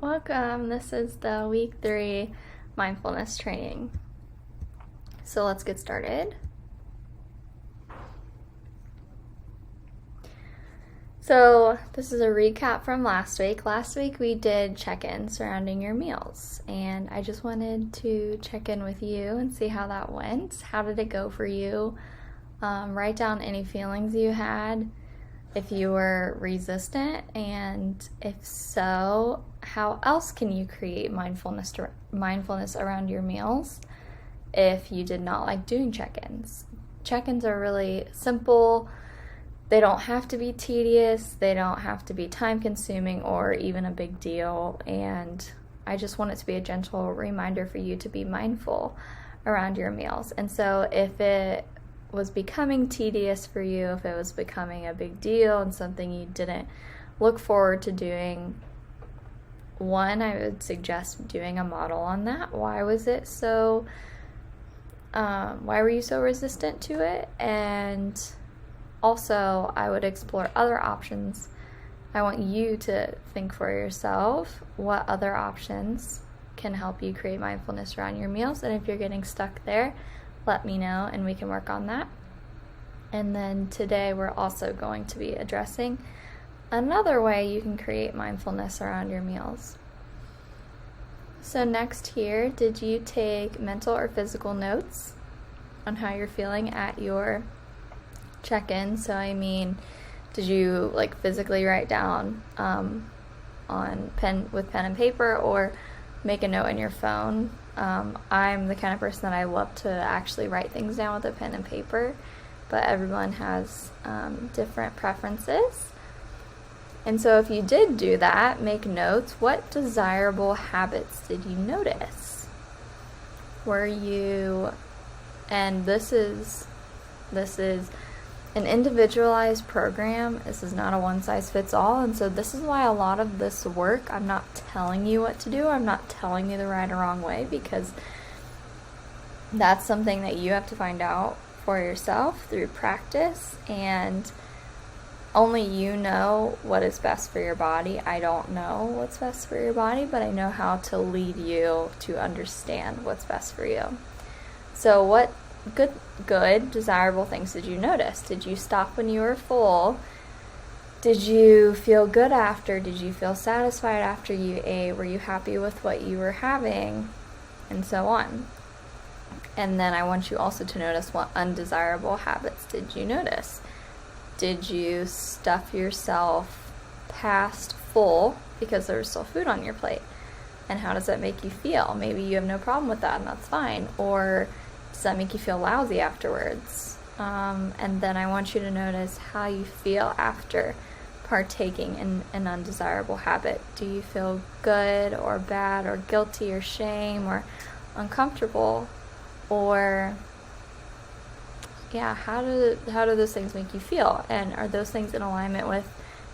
Welcome. This is the week 3 mindfulness training. So let's get started. So this is a recap from last week. Last week we did check-in surrounding your meals, and I just wanted to check in with you and see how that went. How did it go for you? Write down any feelings you had, if you were resistant, and if so, how else can you create mindfulness around your meals if you did not like doing check-ins. Check-ins are really simple. They don't have to be tedious, they don't have to be time-consuming or even a big deal, and I just want it to be a gentle reminder for you to be mindful around your meals. And so if it was becoming tedious for you, if it was becoming a big deal and something you didn't look forward to doing, one, I would suggest doing a model on that. Why were you so resistant to it? And also, I would explore other options. I want you to think for yourself what other options can help you create mindfulness around your meals. And if you're getting stuck there, let me know and we can work on that. And then today we're also going to be addressing another way you can create mindfulness around your meals. So next here, did you take mental or physical notes on how you're feeling at your check-in? So I mean, did you physically write down on pen and paper, or make a note in your phone? I'm the kind of person that I love to actually write things down with a pen and paper, but everyone has different preferences. And so if you did do that, make notes. What desirable habits did you notice? And this is an individualized program. This is not a one-size-fits-all, and so this is why a lot of this work, I'm not telling you what to do, I'm not telling you the right or wrong way, because that's something that you have to find out for yourself through practice, and only you know what is best for your body. I don't know what's best for your body, but I know how to lead you to understand what's best for you. So what good desirable things did you notice? Did you stop when you were full? Did you feel good after? Did you feel satisfied after you ate? Were you happy with what you were having? And so on. And then I want you also to notice, what undesirable habits did you notice? Did you stuff yourself past full because there was still food on your plate? And how does that make you feel? Maybe you have no problem with that and that's fine. Or does that make you feel lousy afterwards? And then I want you to notice how you feel after partaking in an undesirable habit. Do you feel good or bad or guilty or shame or uncomfortable? Or how do those things make you feel? And are those things in alignment with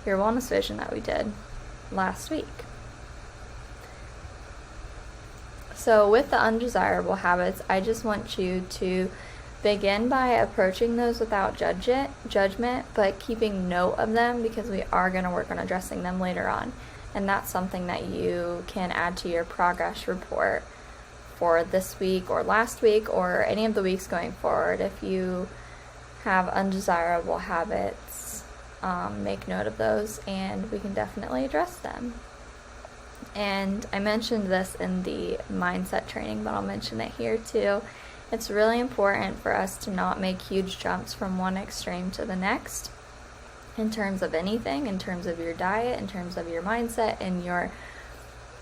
your wellness vision that we did last week? So with the undesirable habits, I just want you to begin by approaching those without judgment, but keeping note of them, because we are going to work on addressing them later on. And that's something that you can add to your progress report for this week or last week or any of the weeks going forward. If you have undesirable habits, make note of those and we can definitely address them. And I mentioned this in the mindset training, but I'll mention it here too. It's really important for us to not make huge jumps from one extreme to the next in terms of anything, in terms of your diet, in terms of your mindset and your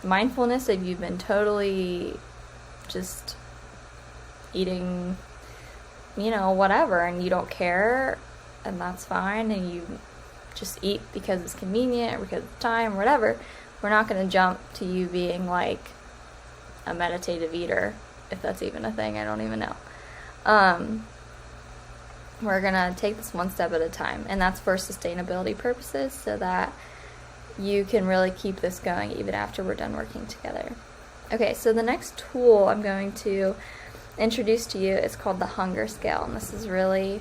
mindfulness. If you've been totally just eating, whatever, and you don't care, and that's fine, and you just eat because it's convenient or because of time, whatever, we're not going to jump to you being like a meditative eater, if that's even a thing. I don't even know. We're going to take this one step at a time, and that's for sustainability purposes, so that you can really keep this going even after we're done working together. Okay, so the next tool I'm going to introduce to you is called the hunger scale, and this is really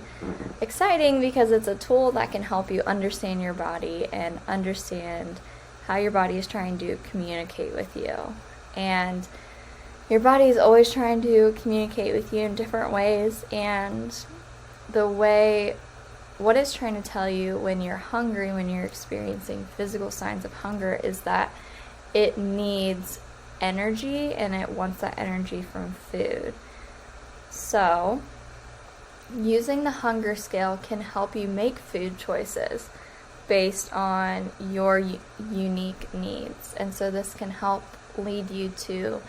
exciting because it's a tool that can help you understand your body and understand how your body is trying to communicate with you. And your body is always trying to communicate with you in different ways, and what it's trying to tell you when you're hungry, when you're experiencing physical signs of hunger, is that it needs energy, and it wants that energy from food. So, using the hunger scale can help you make food choices based on your unique needs. And so this can help lead you to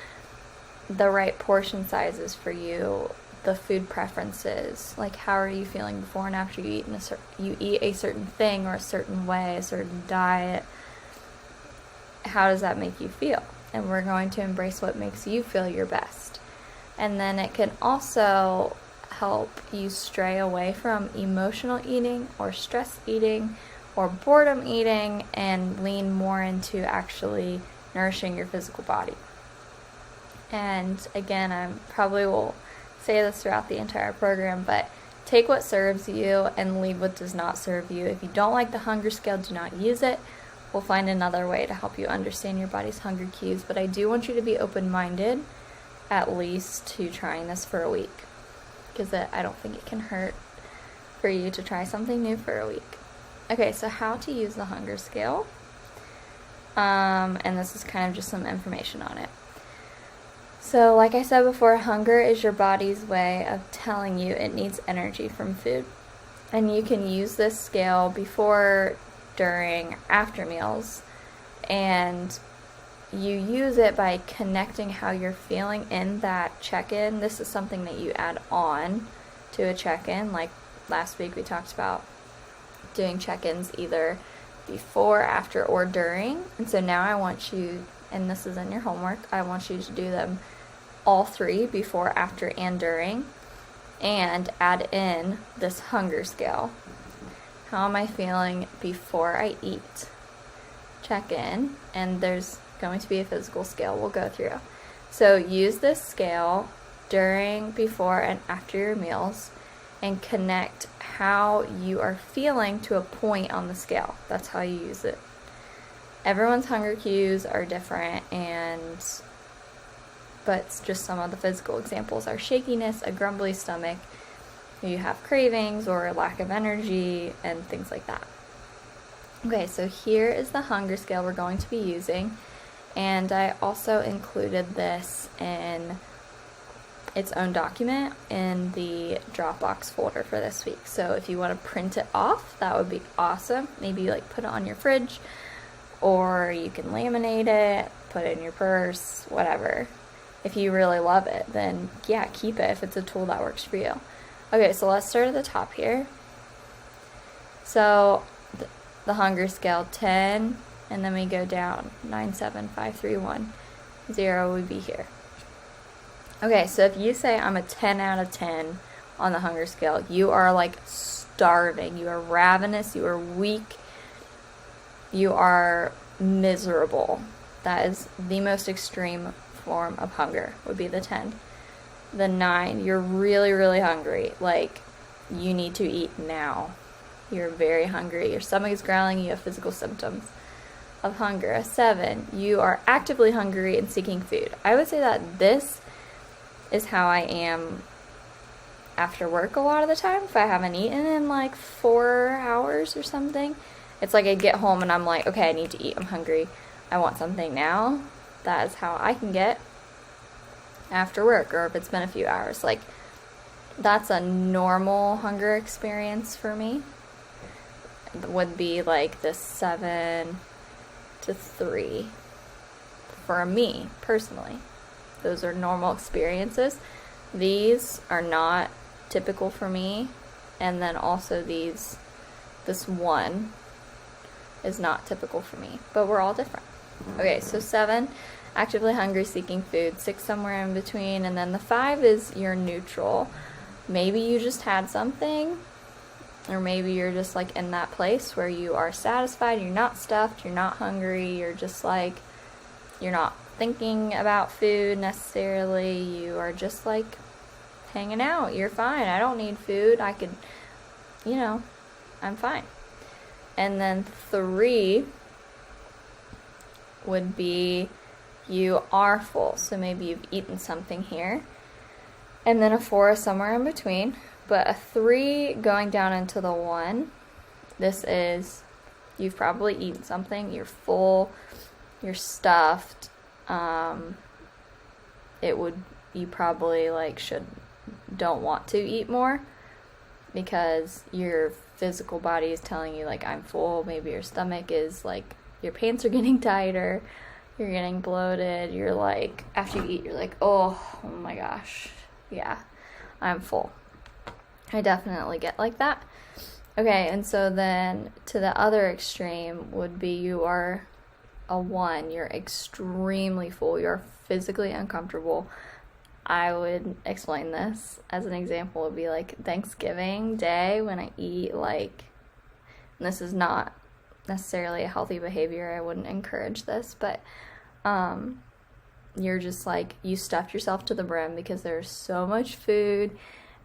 the right portion sizes for you, the food preferences, like how are you feeling before and after you eat a certain thing or a certain way, a certain diet. How does that make you feel? And we're going to embrace what makes you feel your best. And then it can also help you stray away from emotional eating or stress eating or boredom eating and lean more into actually nourishing your physical body. And again, I probably will say this throughout the entire program, but take what serves you and leave what does not serve you. If you don't like the hunger scale, do not use it. We'll find another way to help you understand your body's hunger cues, but I do want you to be open-minded, at least to trying this for a week, because I don't think it can hurt for you to try something new for a week. Okay, so how to use the hunger scale, and this is kind of just some information on it. So like I said before, hunger is your body's way of telling you it needs energy from food. And you can use this scale before, during, after meals. And you use it by connecting how you're feeling in that check-in. This is something that you add on to a check-in. Like last week we talked about doing check-ins either before, after, or during. And so now I want you, and this is in your homework, I want you to do them all three, before, after, and during, and add in this hunger scale. How am I feeling before I eat? Check in, and there's going to be a physical scale we'll go through. So use this scale during, before, and after your meals, and connect how you are feeling to a point on the scale. That's how you use it. Everyone's hunger cues are different, but just some of the physical examples are shakiness, a grumbly stomach, you have cravings or a lack of energy, and things like that. Okay, so here is the hunger scale we're going to be using, and I also included this in its own document in the Dropbox folder for this week. So if you want to print it off, that would be awesome. Maybe like put it on your fridge, or you can laminate it, put it in your purse, whatever. If you really love it, then yeah, keep it if it's a tool that works for you. Okay, so let's start at the top here. So the hunger scale, 10, and then we go down, 9, 7, 5, 3, 1, 0 would be here. Okay, so if you say I'm a 10 out of 10 on the hunger scale, you are like starving, you are ravenous, you are weak, you are miserable. That is the most extreme form of hunger, would be the 10. The 9, you're really, really hungry. Like, you need to eat now. You're very hungry. Your stomach is growling. You have physical symptoms of hunger. A 7, you are actively hungry and seeking food. I would say that this is how I am after work a lot of the time. If I haven't eaten in like 4 hours or something, it's like I get home and I'm like, okay, I need to eat. I'm hungry. I want something now. That is how I can get after work, or if it's been a few hours. Like, that's a normal hunger experience for me. It would be like this 7 to 3 for me personally. Those are normal experiences. These are not typical for me, and then also this 1 is not typical for me, but we're all different. Okay, so 7, actively hungry, seeking food. 6, somewhere in between, and then the 5 is your neutral. Maybe you just had something, or maybe you're just like in that place where you are satisfied, you're not stuffed, you're not hungry, you're just like, you're not thinking about food necessarily, you are just like hanging out, you're fine, I don't need food, I could, I'm fine. And then 3 would be you are full. So maybe you've eaten something here. And then a 4 is somewhere in between. But a 3 going down into the 1, this is you've probably eaten something, you're full, you're stuffed. You probably don't want to eat more because your physical body is telling you I'm full. Maybe your stomach is your pants are getting tighter, you're getting bloated, you're after you eat you're oh my gosh, yeah, I'm full. I definitely get like that. Okay, and so then to the other extreme would be you are a 1, you're extremely full, you're physically uncomfortable. I would explain this as an example would be Thanksgiving Day when I eat and this is not necessarily a healthy behavior, I wouldn't encourage this, but you're just you stuffed yourself to the brim because there's so much food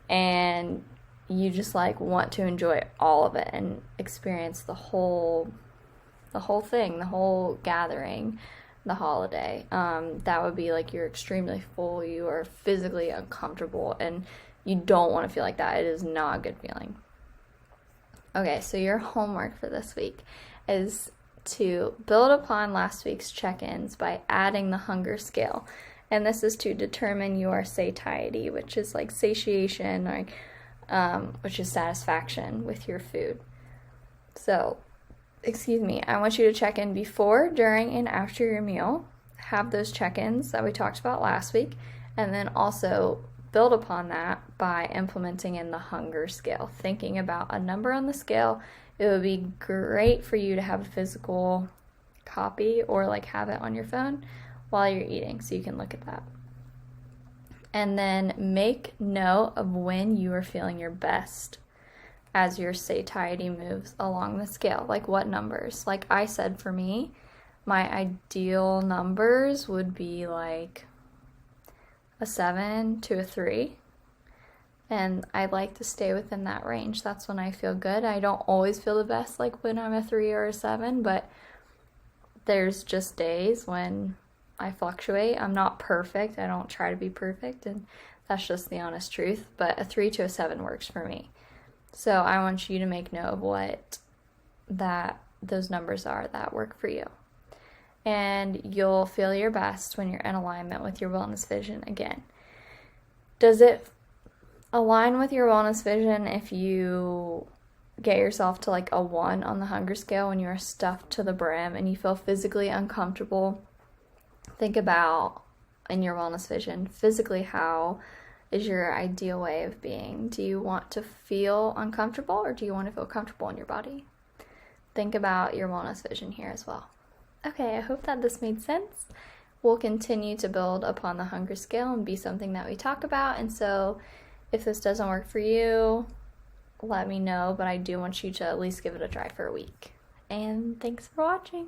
and you just want to enjoy all of it and experience the whole thing, the whole gathering, the holiday. That would be you're extremely full, you are physically uncomfortable, and you don't want to feel like that. It is not a good feeling. Okay, so your homework for this week is to build upon last week's check-ins by adding the hunger scale. And this is to determine your satiety, which is satiation, or which is satisfaction with your food. So, I want you to check in before, during, and after your meal. Have those check-ins that we talked about last week, and then also build upon that by implementing in the hunger scale. Thinking about a number on the scale. It would be great for you to have a physical copy or have it on your phone while you're eating so you can look at that. And then make note of when you are feeling your best as your satiety moves along the scale. What numbers? I said, for me, my ideal numbers would be a 7 to a 3. And I like to stay within that range. That's when I feel good. I don't always feel the best when I'm a 3 or a 7, but there's just days when I fluctuate. I'm not perfect. I don't try to be perfect, and that's just the honest truth. But a 3 to a 7 works for me. So I want you to make note of what those numbers are that work for you. And you'll feel your best when you're in alignment with your wellness vision again. Does it align with your wellness vision if you get yourself to a 1 on the hunger scale when you're stuffed to the brim and you feel physically uncomfortable? Think about, in your wellness vision, physically how is your ideal way of being? Do you want to feel uncomfortable or do you want to feel comfortable in your body? Think about your wellness vision here as well. Okay, I hope that this made sense. We'll continue to build upon the hunger scale and be something that we talk about. And so if this doesn't work for you, let me know, but I do want you to at least give it a try for a week. And thanks for watching.